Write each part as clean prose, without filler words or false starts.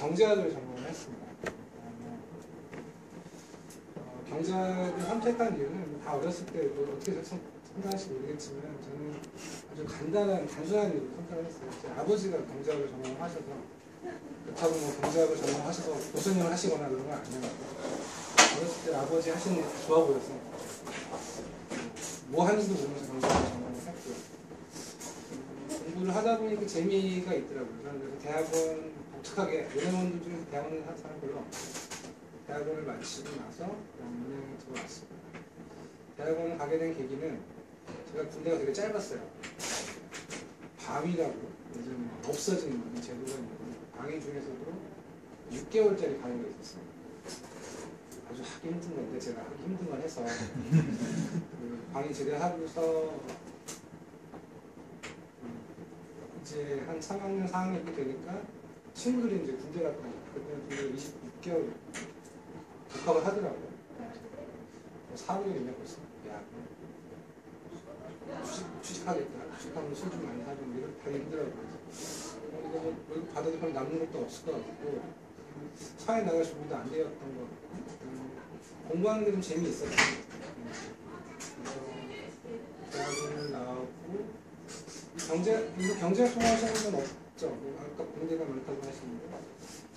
경제학을 전공을 했습니다. 경제학을 선택한 이유는 다 어렸을 때 어떻게 선택할지 모르겠지만 저는 아주 단순한 이유로 선택을 했어요. 제 아버지가 경제학을 전공을 하셔서 그렇다고 뭐 경제학을 전공하셔서 교수님을 하시거나 그런 건 아니었고 어렸을 때 아버지 하시는 게 좋아 보여서 뭐 하는지도 모르면서 경제학을 전공을 했고요. 공부를 하다 보니까 재미가 있더라고요. 그래서 대학원 독특하게 은행원들 중에 대학원을 한 사람 별로 없고 대학원을 마치고 나서 은행에 들어왔습니다. 대학원을 가게 된 계기는 제가 군대가 되게 짧았어요. 방위라고 요즘 없어진 제도가 있는데 방위 중에서도 6개월짜리 방위가 있었어요. 아주 하기 힘든 건데 제가 하기 힘든 걸 해서 그 방위 제대하고서 이제 한 3학년, 4학년 이렇게 되니까 친구들이 이제 군대 갔다 그때 26개월 복학을 하더라고요. 4학년이냐 벌써. 야, 취직하겠다. 취직하면 술 좀 많이 사주고 이렇게 하기 힘들어요. 이거 뭐 월급 받아도 별 남는 것도 없을 것 같고 사회 나갈 준비도 안 되었던 것 같고 공부하는 게 좀 재미있었어요. 대학원을 나왔고 경제학 통하시는 건 없죠. 아까 공대가 많다고 하시는데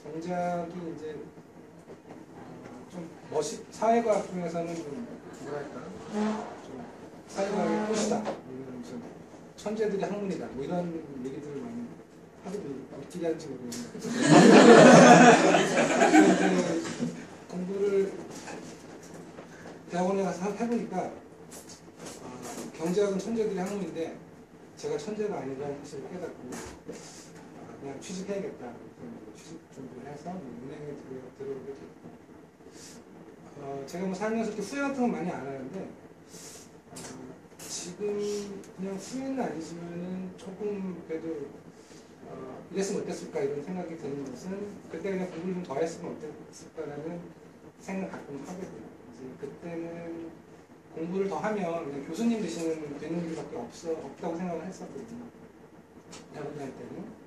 경제학이 이제 좀 사회과학 중에서는 좀 뭐랄까 좀 사회과학의 꽃이다. 좀 천재들의 학문이다. 뭐 이런 얘기들을 많이 하도 어떻게 하는지 모르겠는데 공부를 대학원에 가서 해보니까 경제학은 천재들의 학문인데 제가 천재가 아니라는 사실을 깨닫고 그냥 취직해야겠다. 취직 준비를 해서 은행에 들어오게 됐고 제가 뭐 살면서 이렇게 후회 같은 건 많이 안 하는데 지금 그냥 후회는 아니지만은 조금 그래도 이랬으면 어땠을까 이런 생각이 드는 것은 그때 그냥 공부를 좀 더 했으면 어땠을까라는 생각을 가끔 하거든요. 이제 그때는 공부를 더 하면 그냥 교수님 되는 길밖에 없다고 생각을 했었거든요. 대학원 다닐 때는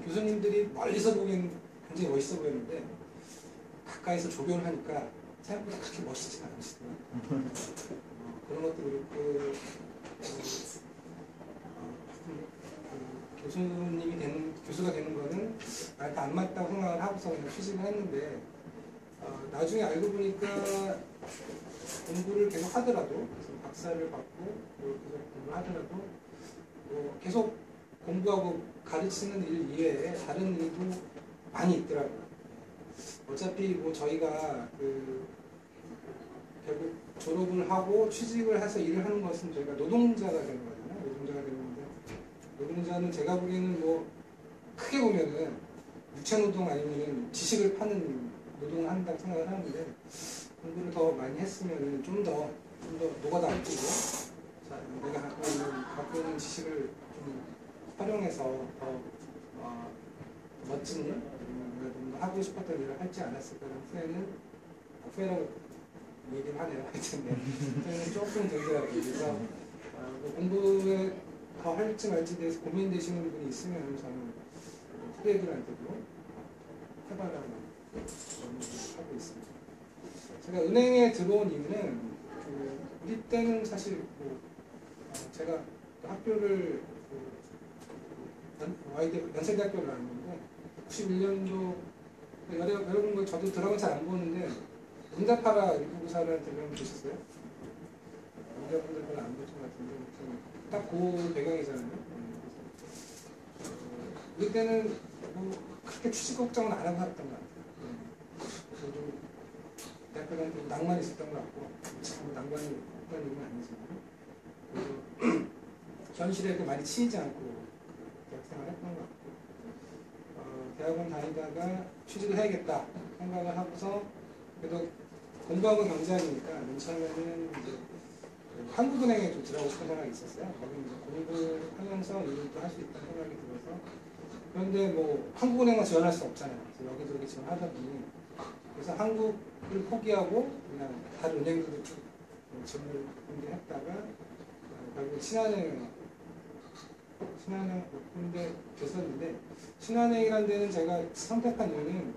교수님들이 멀리서 보기엔 굉장히 멋있어 보였는데 가까이서 조교를 하니까 생각보다 그렇게 멋있지 않으시더라고요. 그런 것도 그렇고 교수가 되는 거는 나한테 안 맞다고 생각을 하고서 그냥 취직을 했는데 나중에 알고 보니까 공부를 계속 하더라도 박사를 받고 계속 공부를 하더라도 계속 공부하고 가르치는 일 이외에 다른 일도 많이 있더라고요. 어차피 뭐 저희가 결국 졸업을 하고 취직을 해서 일을 하는 것은 저희가 노동자가 되는 거잖아요. 노동자가 되는데 노동자는 제가 보기에는 뭐 크게 보면은 육체노동 아니면은 지식을 파는 노동을 한다고 생각을 하는데 공부를 더 많이 했으면 좀 더 노가다 안 끼고 내가 갖고 있는 지식을 좀 활용해서 더 멋진 일, 좀 더 하고 싶었던 일을 할지 않았을까라는 후회라고 얘기를 하네요. 하여튼 조금 들더라고요. 그래서 공부에 더 할지 말지 대해서 고민되시는 분이 있으면 저는 후배들한테도 해봐라고 하고 있습니다. 제가 은행에 들어온 이유는 우리 때는 사실 제가 학교를 연세대학교를 나왔는데 91년도 여러분 저도 들어가면 잘 안 보는데 응답하라 일부사를 들으면 보셨어요? 여러분들 별로 안 보신 것 같은데 딱 그 배경이잖아요. 우리 때는 그렇게 취직 걱정은 안 하고 살았던 것 같아요. 저도 대학교 다닐 때 낭만이 있었던 것 같고 참 낭만이 없다는 얘기는 아니지만 현실에 많이 치이지 않고 대학생활 했던 것 같고 대학원 다니다가 취직을 해야겠다 생각을 하고서 그래도 공부하고 경제학이니까 맨 처음에는 이제 한국은행에 좀 들어가고 싶은 생각이 있었어요. 거기 이제 공부를 하면서 일도 할 수 있다는 생각이 들어서 그런데 뭐 한국은행만 지원할 수 없잖아요. 그래서 여기저기 지원하다 보니 그래서 한국을 포기하고 그냥 다른 은행들도 쭉 지원을 했다가 결국 신한은행 군대 됐었는데 신한은행이라는 데는 제가 선택한 이유는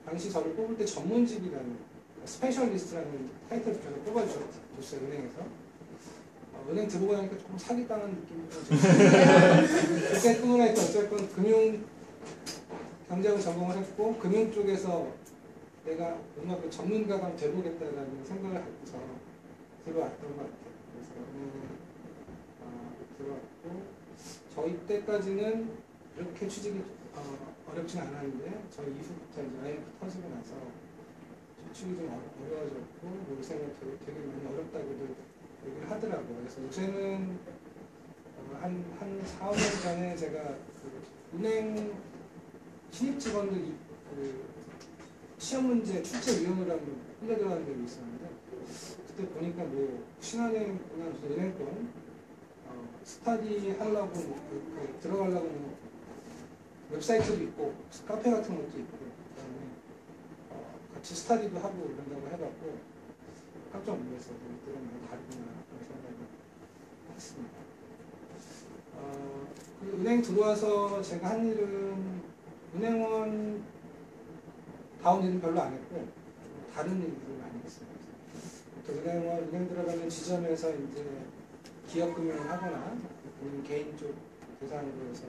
당시 저를 뽑을 때 전문직이라는 스페셜리스트라는 타이틀을 저를 뽑아주셨어요, 은행에서. 은행 들어오고 나니까 조금 사기당한 느낌이 들었어요. 그때 꿈을 했던 어쨌건 금융 경제학을 전공을 했고 금융 쪽에서 내가 뭔가 그 전문가가 돼보겠다라는 생각을 하면서 들어왔던 것 같아요. 그래서 은행에 들어왔고 저희 때까지는 이렇게 취직이 어렵진 않았는데 저희 이후부터 이제 IMF 터지고 나서 취직이 좀 어려워졌고 요새는 되게 많이 어렵다고들 얘기를 하더라고요. 그래서 요새는 한 4, 5년 전에 제가 그 은행 신입 직원들 그 시험 문제 출제위원으로 한번 혼자 들어가는 데가 있었는데 그때 보니까 뭐 신한은행이나 무슨 은행권 스터디 하려고 들어가려고 뭐 웹사이트도 있고 카페 같은 것도 있고 그다음에 같이 스터디도 하고 그런다고 해갖고 깜짝 놀라서 이들은 많이 다르구나 그런 생각을 했습니다. 그 은행 들어와서 제가 한 일은 은행원 다운 일은 별로 안 했고 다른 일들을 많이 했어요. 은행 들어가면 지점에서 이제 기업 금융을 하거나 개인 쪽 대상으로 해서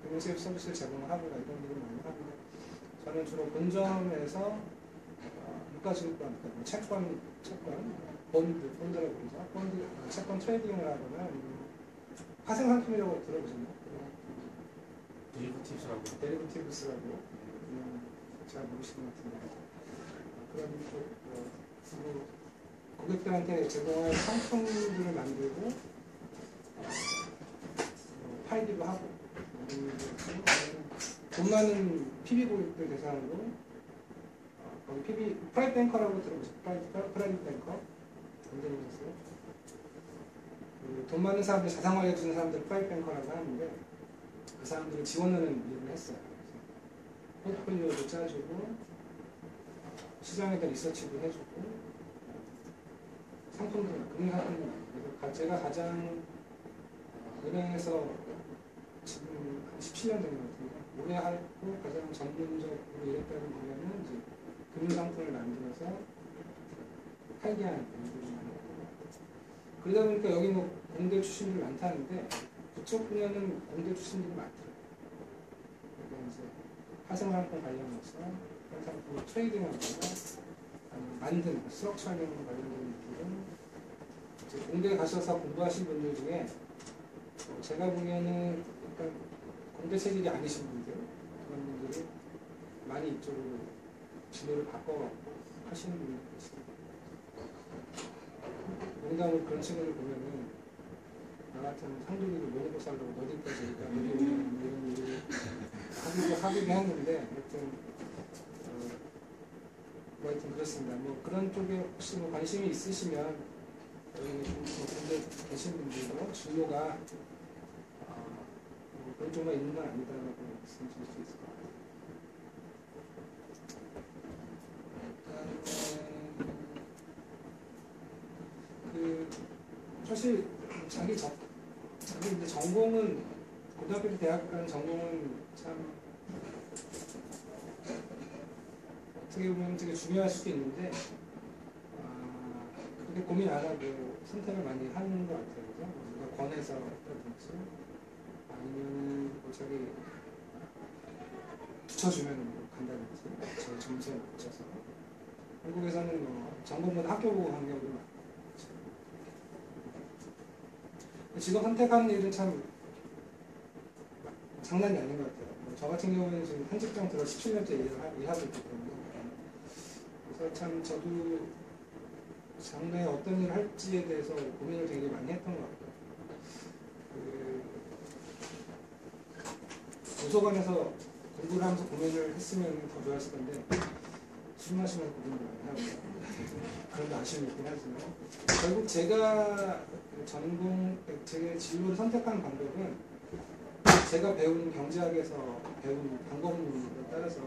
금융 서비스를 제공을 하거나 이런 일을 많이 하는데 저는 주로 본점에서 유가증권, 채권, 본드라고 그러죠. 채권 트레이딩을 하거나 파생상품이라고 들어보셨나요? 데리버티브스라고 잘 모르시는 것 같은데 그런 쪽 고객들한테 제공할 상품들을 만들고 팔기도 하고 돈 많은 PB 고객들 대상으로 거기 PB 프라이빗 뱅커라고 들어보셨어요? 프라이빗 뱅커 언제 보셨어요? 돈 많은 사람들 자산 관리해 주는 사람들 프라이빗 뱅커라고 하는데 그 사람들을 지원하는 일을 했어요. 포트폴리오도 짜주고 시장에 대한 리서치도 해주고 상품들, 금융상품들 그래서 제가 가장 은행에서 지금 한 17년 된 것 같은데 오래 하고 가장 전문적으로 일했다는 분야는 이제 금융상품을 만들어서 팔게 하는 일들이 많아요. 그러다 보니까 여기 뭐 공대 출신들이 많다는데 그쪽 분야는 공대 출신들이 많더라고요. 그러니까 이제 파생상품 관련해서 상품 트레이딩하거나 만드는 스트럭처링 관련된 일들은 공대에 가셔서 공부하신 분들 중에 제가 보기에는 약간 공대 체질이 아니신 분들 그런 분들이 많이 이쪽으로 진로를 바꿔갖고 하시는 분들이 있습니다. 농담으로 그런 친구들 보면은 나 같은 상둥이를 못 먹고 살려고 너희까지 이런 일을 하기도 했는데 하여튼 그렇습니다. 뭐 그런 쪽에 혹시 뭐 관심이 있으시면 여기 군대 계신 분들도 진로가 뭐 그런 쪽만 있는 건 아니다라고 말씀드릴 수 있을 것 같아요. 그 사실 자기 이제 전공은 고등학교 때 대학 간 전공은 참 어떻게 보면 되게 중요할 수도 있는데 그렇게 고민 안 하고 선택을 많이 하는 것 같아요. 그죠? 누가 권해서 했다든지 아니면 뭐 저기 붙여주면 뭐 간다든지 저 점수에 붙여서 한국에서는 뭐 전공보다 학교 보고 간 경우도 많고 지금 선택하는 일은 참 장난이 아닌 것 같아요. 저 같은 경우는 지금 한 직장 들어 17년째 일하고 있기 때문에 그래서 참 저도 장래에 어떤 일을 할지에 대해서 고민을 되게 많이 했던 것 같아요. 도서관에서 공부를 하면서 고민을 했으면 더 좋았을 텐데 술 마시면서 고민을 많이 하고 그런 데 아쉬움이 있긴 하지만 결국 제가 제 진로를 선택한 방법은 제가 배운 경제학에서 배운 방법론에 따라서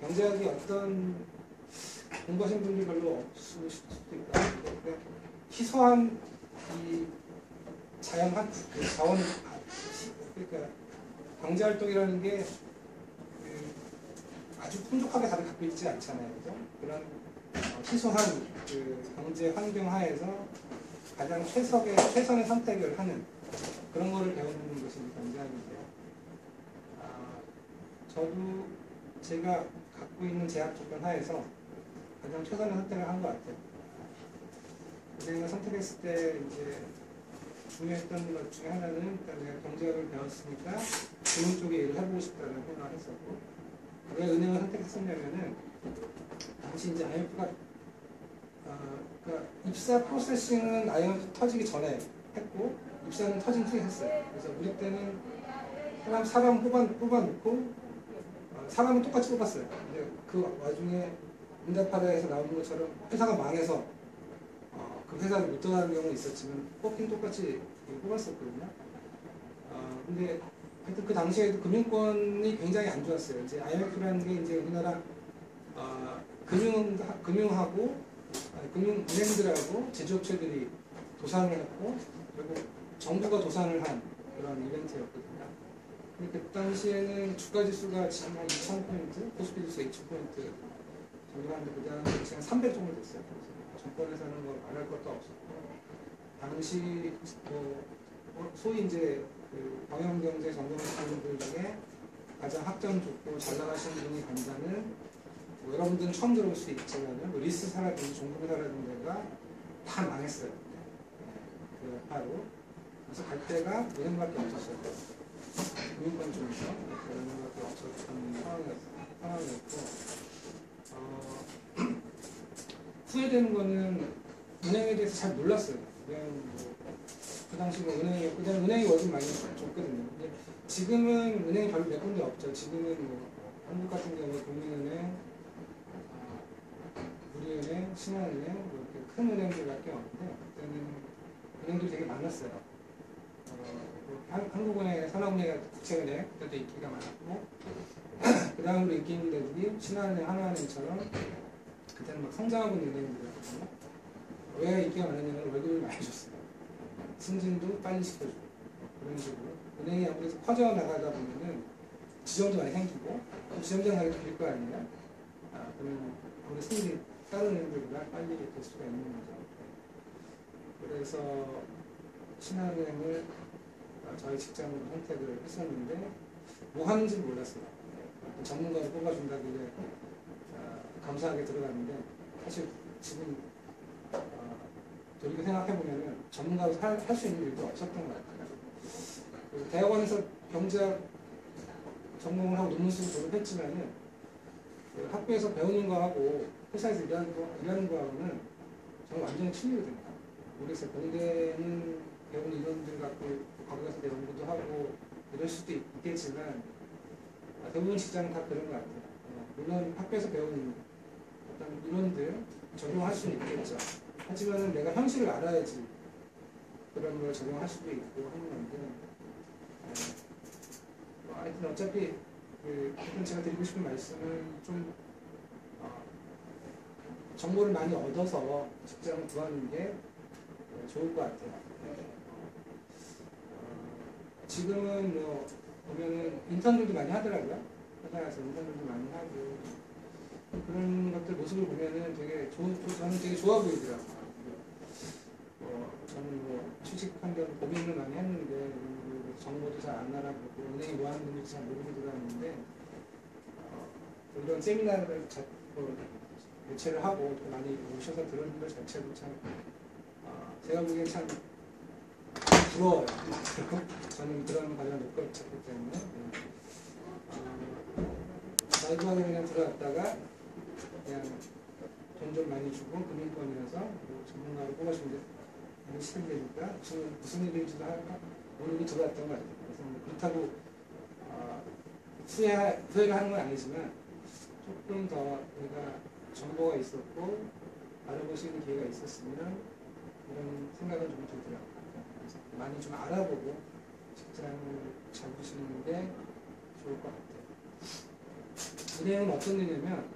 경제학이 어떤 공부하신 분들이 별로 없으실 수도 있다. 희소한 이 자원, 그러니까 경제활동이라는 게 아주 풍족하게 다들 갖고 있지 않잖아요. 그죠? 그런 희소한 그 경제 환경 하에서 가장 최선의 선택을 하는 그런 거를 배우는 것이 경제학인데요. 저도 제가 갖고 있는 제약 조건 하에서 가장 최선의 선택을 한 것 같아요. 은행을 선택했을 때 이제 중요했던 것 중에 하나는 일단 내가 경제학을 배웠으니까 금융 쪽에 일을 해보고 싶다는 생각을 했었고, 왜 은행을 선택했었냐면은 당시 이제 IMF가 그러니까 입사 프로세싱은 IMF 터지기 전에 했고 입사는 터진 후에 했어요. 그래서 우리 때는 사람 뽑아놓고 사람은 똑같이 뽑았어요. 근데 그 와중에 응답하라에서 나오는 것처럼 회사가 망해서 그 회사를 못 들어가는 경우는 있었지만 뽑긴 똑같이 뽑았었거든요. 근데 하여튼 그 당시에도 금융권이 굉장히 안 좋았어요. 이제 IMF라는 게 이제 우리나라 금융하고 금융은행들하고 제조업체들이 도산을 했고 그리고 정부가 도산을 한 그런 이벤트였거든요. 근데 그 당시에는 주가지수가 지금 한 2,000포인트, 코스피지수가 2,000포인트 정도 하는데 그 다음에 지금 300 정도 됐어요. 정권에서는 뭐 말할 것도 없었고 당시 소위 이제 그 경영경제 전공하시는 분들 중에 가장 학점 좋고 잘 나가시는 분이 간다는 여러분들은 처음 들어볼 수 있지만 리스사라든지 종국사라든지 데가 다 망했어요. 그 하루. 그래서 갈 데가 은행밖에 없었어요. 금융권 쪽에서 은행밖에 없었던 상황이었고 후회되는 거는 은행에 대해서 잘 몰랐어요. 그냥 그 당시 은행이 월급 많이 줬거든요. 근데 지금은 은행이 별로 몇 군데 없죠. 지금은 한국 같은 경우에 국민은행, 우리은행, 신한은행 이렇게 큰 은행들밖에 없는데 그때는 은행들이 되게 많았어요. 한국은행, 산업은행, 국채은행 그때도 인기가 많았고 그 다음으로 인기 있는 데들이 신한은행, 하나은행처럼 그때는 막 성장하고 있는 은행들이었거든요. 왜 인기가 많았냐면 월급을 많이 줬어요. 승진도 빨리 시켜주고 그런 식으로 은행이 아무래도 퍼져나가다 보면은 지점도 많이 생기고 지점장 가게도 빌 거 아니에요. 그러면 아무래도 승진이 다른 은행들보다 빨리 될 수가 있는 거죠. 그래서 신한은행을 저희 직장으로 선택을 했었는데 뭐 하는지 몰랐어요. 전문가를 뽑아준다길래 감사하게 들어갔는데 사실 지금 돌이켜 생각해보면 전문가로 할 수 있는 일도 없었던 것 같아요. 대학원에서 경제학 전공을 하고 논문 쓰고 졸업했지만은 학교에서 배우는 거하고 회사에서 일하는 거하고는 정말 완전히 틀리거든요. 모르겠어요. 공대는 배우는 이론들 갖고 거기 가서 연구도 하고 이럴 수도 있겠지만 대부분 직장은 다 그런 것 같아요. 물론 학교에서 배우는 어떤 이론들 적용할 수는 있겠죠. 하지만 내가 현실을 알아야지 그런 걸 적용할 수도 있고 하는 건데 하여튼 어차피 일단 제가 드리고 싶은 말씀은 좀 정보를 많이 얻어서 직장을 구하는 게 좋을 것 같아요. 지금은 뭐 보면은 인턴들도 많이 하더라고요. 회사에서 인턴들도 많이 하고 그런 것들 모습을 보면은 되게 저는 되게 좋아 보이더라고요. 저는 뭐 취직한다고 고민을 많이 했는데 정보도 잘 안 알아보고 은행이 뭐 하는 건지 잘 모르고 들어갔는데 이런 세미나를 개최를 하고 또 많이 오셔서 들은 것 자체도 참 제가 보기엔 참 부러워요. 저는 그런 과정을 못 거쳤기 때문에 말도 그냥 들어갔다가 그냥 돈 좀 많이 주고 금융권이라서 전문가로 뽑아주는데 너무 싫은데니까 지금 무슨 일인지도 할까 모르고 들어왔던 것 같아요. 그래서 뭐 그렇다고 후회를 하는 건 아니지만 조금 더 내가 정보가 있었고 알아볼 수 있는 기회가 있었으면 이런 생각은 좀 들더라고요. 그래서 많이 좀 알아보고 직장을 잡으시는 게 좋을 것 같아요. 은행은 어떤 일이냐면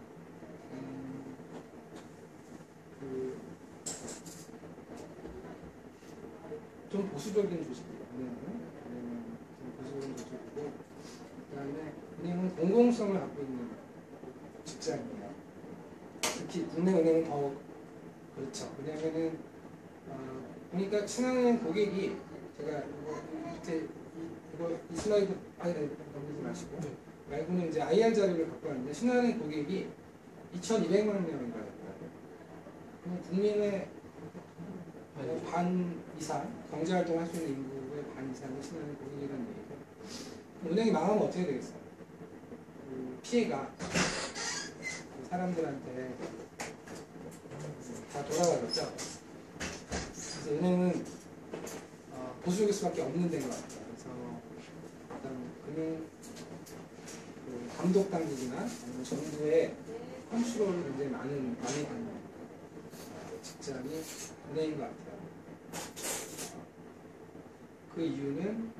좀 보수적인 조직이에요. 은행은 좀 보수적인 조직이고 그 다음에 은행은 공공성을 갖고 있는 직장이에요. 특히 국내 은행은 더 그렇죠. 왜냐하면은 보니까 신한은행 고객이 제가 이거 밑에 이 슬라이드 넘기지 마시고 말고는 이제 IR 자료를 갖고 왔는데 신한은행 고객이 2,200만 명인가요? 그럼 국민의 반 이상 경제활동을 할 수 있는 인구의 반 이상이 신한은행 고객이라는 얘기죠. 은행이 망하면 어떻게 되겠어요? 그 피해가 사람들한테 다 돌아가겠죠. 그래서 은행은 보수적일 수밖에 없는 데인 것 같아요. 그래서 어떤 금융 감독 당국이나 아니면 정부의 컨트롤을 굉장히 많이 받는 직장이 은행인 것 같아요. 그 이유는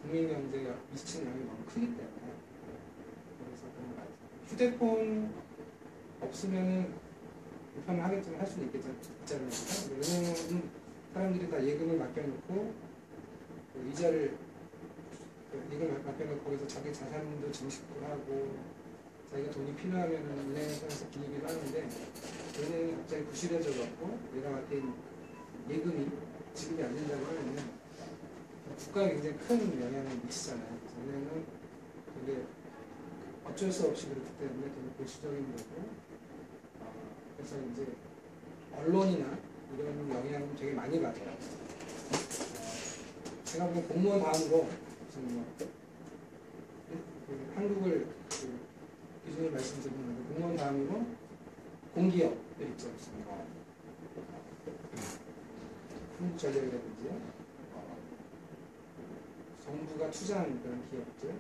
국민 경제에 미치는 영향이 너무 크기 때문에. 그래서 그런 것 같아요. 휴대폰 없으면은 불편을 하겠지만 할 수는 있잖아요. 은행은 사람들이 다 예금을 맡겨놓고 이자를 예금을 맡겨놓고 거기서 자기 자산도 증식도 하고 자기가 돈이 필요하면 은행을 통해서 빌리기도 하는데 은행이 갑자기 부실해져갖고 내가 맡긴 예금이 지급이 안 된다고 하면은 국가에 굉장히 큰 영향을 미치잖아요. 그래서 은행은 그게 어쩔 수 없이 그렇기 때문에 되게 보수적인 거고 그래서 이제 언론이나 이런 영향을 되게 많이 받아요. 제가 보기엔 공무원 다음으로 무슨 뭐 한국을 기준으로 말씀드리면 공무원 다음으로 공기업들 있죠. 무슨 뭐 한국전력이라든지 정부가 투자한 그런 기업들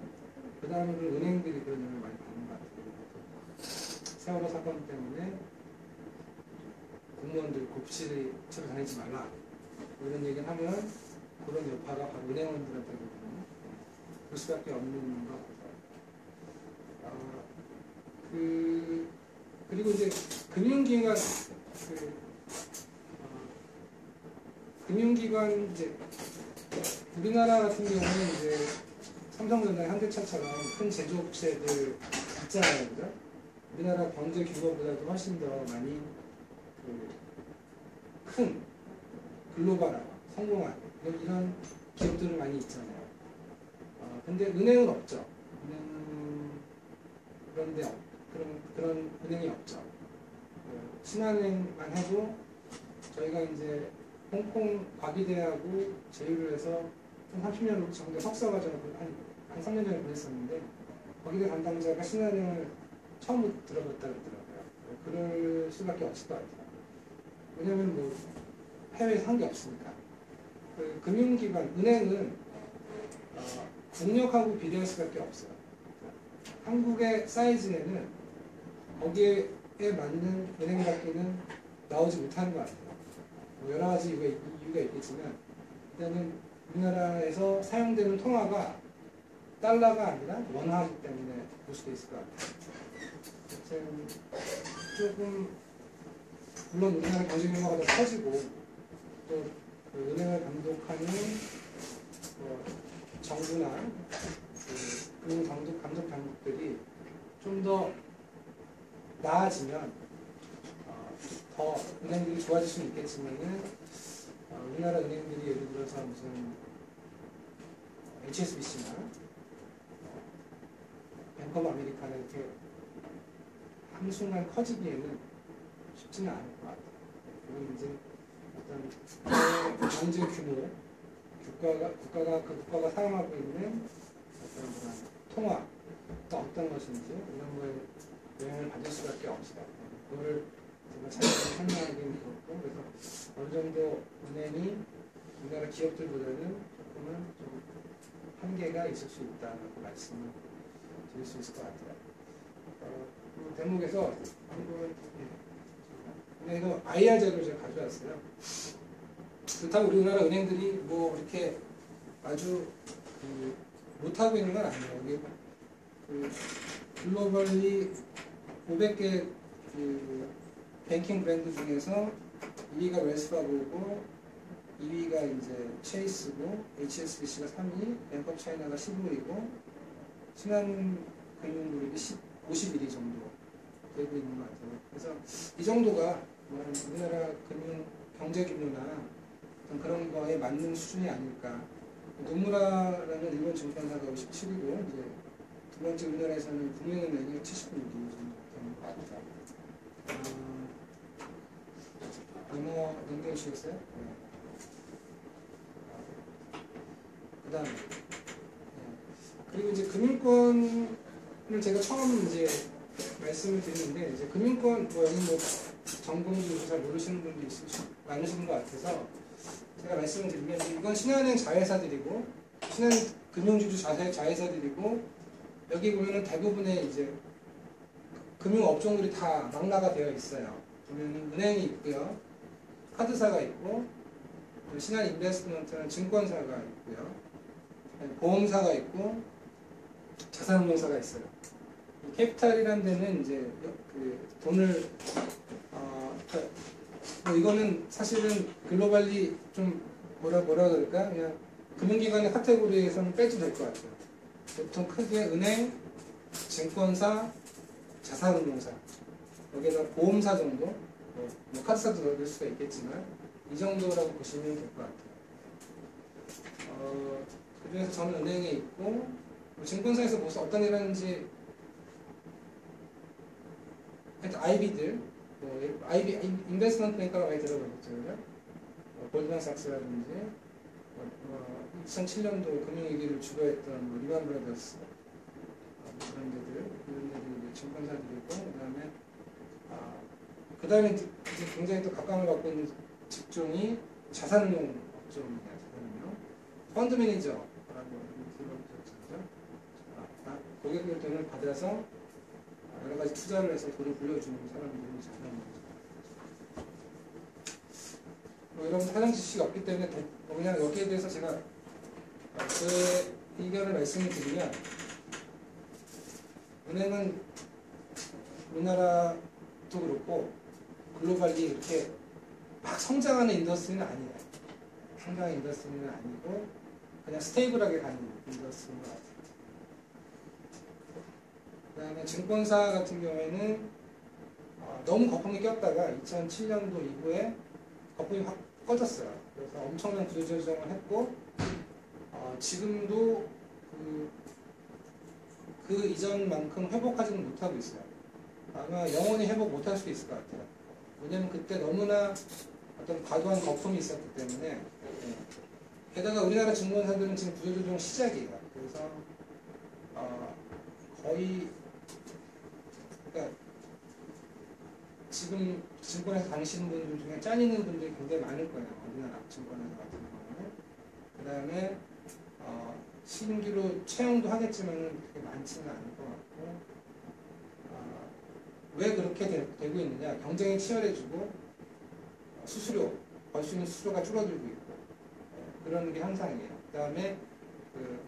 그 다음으로 은행들이 그런 영향을 많이 받는 것 같아요. 세월호 사건 때문에 공무원들 곱실에 다니지 말라 이런 얘기를 하면 그런 여파가 바로 은행원들한테 볼 수밖에 없는 것 같아요. 그리고 이제 금융기관 이제 우리나라 같은 경우는 이제 삼성전자, 현대차처럼 큰 제조업체들 있잖아요, 그죠? 우리나라 경제 규모보다도 훨씬 더 많이 큰 글로벌한 성공한 이런 기업들은 많이 있잖아요. 근데 은행은 없죠. 은행은 그런데 그런 은행이 없죠. 신한은행만 해도 저희가 이제 홍콩 과기대하고 제휴를 해서 30년 정도 석사과정을 한 3년 전에 보냈었는데 과기대 담당자가 신한은행을 처음 들어봤다 그러더라고요. 그럴 수밖에 없을 것 같아요. 왜냐하면 뭐 해외에서 한 게 없으니까. 금융기관, 은행은 국력하고 비례할 수밖에 없어요. 한국의 사이즈에는 거기에 맞는 은행밖에는 나오지 못하는 것 같아요. 뭐 여러 가지 이유가 있겠지만 일단은 우리나라에서 사용되는 통화가 달러가 아니라 원화이기 때문에 볼 수도 있을 것 같아요. 조금 물론 우리나라 경제 규모가 더 커지고 또 은행을 감독하는 정부나 금융 감독 당국들이 좀 더 나아지면 더 은행들이 좋아질 수는 있겠지만은 우리나라 은행들이 예를 들어서 무슨 HSBC나 뱅크 오브 아메리카나 이렇게 한순간 커지기에는 쉽지는 않을 것 같아요. 그리고 이제 어떤 경제 규모, 국가가 사용하고 있는 어떤 그런 통화, 또 어떤 것인지 이런 거에 영향을 받을 수밖에 없어요. 그거를 제가 자세히 설명하기는 그렇고 그래서 어느 정도 은행이 우리나라 기업들보다는 조금은 좀 한계가 있을 수 있다고 말씀을 드릴 수 있을 것 같아요. 그 대목에서 한번 은행에서 IR 자료를 제가 가져왔어요. 그렇다고 우리나라 은행들이 뭐 이렇게 아주 못하고 있는 건 아니에요. 이게 글로벌리 500개 뱅킹 브랜드 중에서 2위가 웰스파고고 2위가 이제 체이스고 HSBC가 3위, 뱅크 오브 차이나가 15위고 신한금융그룹이 51위 정도 되고 있는 것 같아요. 그래서 이 정도가 우리나라 금융 경제 규모나 그런 거에 맞는 수준이 아닐까. 노무라라는 일본 증권사가 57이고요. 이제 두 번째 우리나라에서는 국민은행이 76위 정도 되는 것 같아요. 넘겨주시겠어요? 네. 그 다음에 그리고 이제 금융권을 제가 처음 이제 말씀을 드리는데 이제 금융권 여기 전공도 잘 모르시는 분도 많으신 것 같아서 제가 말씀을 드리면 이건 신한은행 자회사들이고 신한은행 금융주주 자회사들이고 여기 보면은 대부분의 이제 금융업종들이 다 망라가 되어 있어요. 보면은 은행이 있고요, 카드사가 있고 신한인베스트먼트는 증권사가 있고요, 보험사가 있고 자산운용사가 있어요. 캐피탈이라는 데는 이제 그 돈을 뭐 이거는 사실은 글로벌리 좀 뭐라 그럴까 그냥 금융기관의 카테고리에서는 빼도 될 것 같아요. 보통 크게 은행, 증권사, 자산운용사 여기다 보험사 정도 뭐 카드사도 넣을 수가 있겠지만 이 정도라고 보시면 될 것 같아요. 그중에서 저는 은행에 있고 증권사에서 무슨 어떤 일 하는지 하여튼 IB들 IB 인베스트먼트 뱅커라고 많이 들어보셨죠, 그죠? 골드만삭스라든지 2007년도 금융위기를 주도했던 리만 브라더스 그런 데들 이제 증권사들이고 그다음에 이제 굉장히 또 각광을 받고 있는 직종이 자산운용 업종입니다. 자산운용 펀드 매니저라고 들어보셨죠? 고객들 돈을 받아서 여러 가지 투자를 해서 돈을 불려주는 사람들이 자산운용. 이런 사정 지식이 없기 때문에 그냥 여기에 대해서 제가 제 의견을 말씀을 드리면 은행은 우리나라도 그렇고 글로벌리 이렇게 막 성장하는 인더스트리는 아니에요. 성장하는 인더스트리는 아니고 그냥 스테이블하게 가는 인더스트리인 것 같아요. 그 다음에 증권사 같은 경우에는 너무 거품이 꼈다가 2007년도 이후에 거품이 확 꺼졌어요. 그래서 엄청난 구조조정을 했고 지금도 그 이전만큼 회복하지는 못하고 있어요. 아마 영원히 회복 못할 수도 있을 것 같아요. 왜냐면 그때 너무나 어떤 과도한 거품이 있었기 때문에 게다가 우리나라 증권사들은 지금 구조조정 시작이에요. 그래서 거의 그러니까 지금 증권에서 다니시는 분들 중에 짠있는 분들이 굉장히 많을 거예요. 우리나라 증권회사 같은 경우는. 그 다음에 신규로 채용도 하겠지만 그렇게 많지는 않을 것 같고 왜 그렇게 되고 있느냐. 경쟁이 치열해지고 수수료, 벌 수 있는 수수료가 줄어들고 있고 그런 게 현상이에요. 그 다음에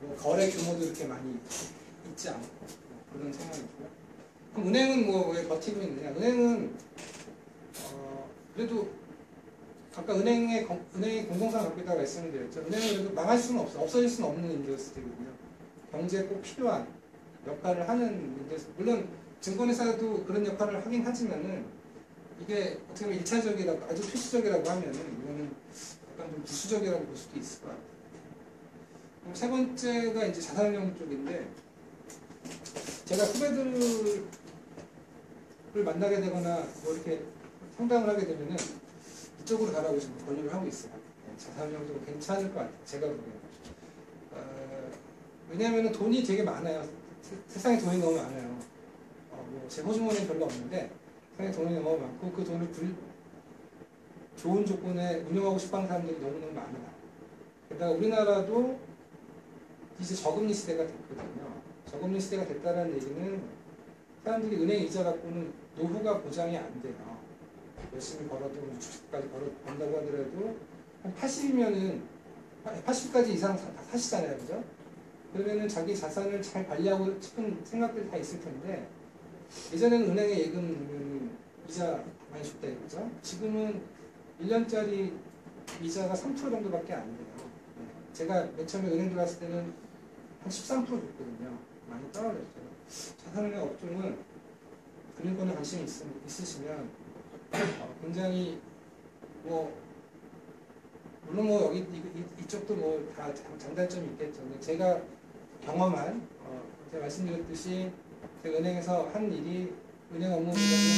뭐 거래 규모도 이렇게 많이 있지 않고 그런 상황이고. 그럼 은행은 뭐 왜 버티고 있느냐? 은행은 그래도 아까 은행의 공공성을 갖고 있다고 말씀을 드렸죠. 은행은 그래도 망할 수는 없어질 수는 없는 인더스트리거든요. 경제에 꼭 필요한 역할을 하는 인더스트리. 물론 증권회사도 그런 역할을 하긴 하지만은 이게 어떻게 보면 1차적이라고 아주 필수적이라고 하면은 이거는 약간 좀 부수적이라고 볼 수도 있을 것 같아요. 그럼 세 번째가 이제 자산운용 쪽인데 제가 후배들을 만나게 되거나 뭐 이렇게 상담을 하게 되면은 이쪽으로 가라고 지금 권유를 하고 있어요. 자산운용 좀 괜찮을 것 같아요. 제가 보기에는. 왜냐하면 돈이 되게 많아요. 세상에 돈이 너무 많아요. 제 호주머니는 별로 없는데 세상에 돈이 너무 많고 그 돈을 좋은 조건에 운영하고 싶어하는 사람들이 너무너무 많아요. 게다가 우리나라도 이제 저금리 시대가 됐거든요. 저금리 시대가 됐다는 얘기는 사람들이 은행 이자 갖고는 노후가 보장이 안 돼요. 열심히 벌어도 60까지 번다고 하더라도 한 80이면은 80까지 이상 다 사시잖아요, 그죠? 그러면은 자기 자산을 잘 관리하고 싶은 생각들이 다 있을 텐데 예전에는 은행에 예금 이자 많이 줬다 이거죠. 지금은 1년짜리 이자가 3% 정도밖에 안 돼요. 제가 맨 처음에 은행 들어갔을 때는 한 13% 줬거든요. 많이 떨어졌어요. 자산운용 업종은 금융권에 관심이 있으시면 굉장히 뭐 물론 뭐 여기 이쪽도 뭐 다 장단점이 있겠죠. 근데 제가 경험한 제가 말씀드렸듯이 제가 은행에서 한 일이 은행 업무보다는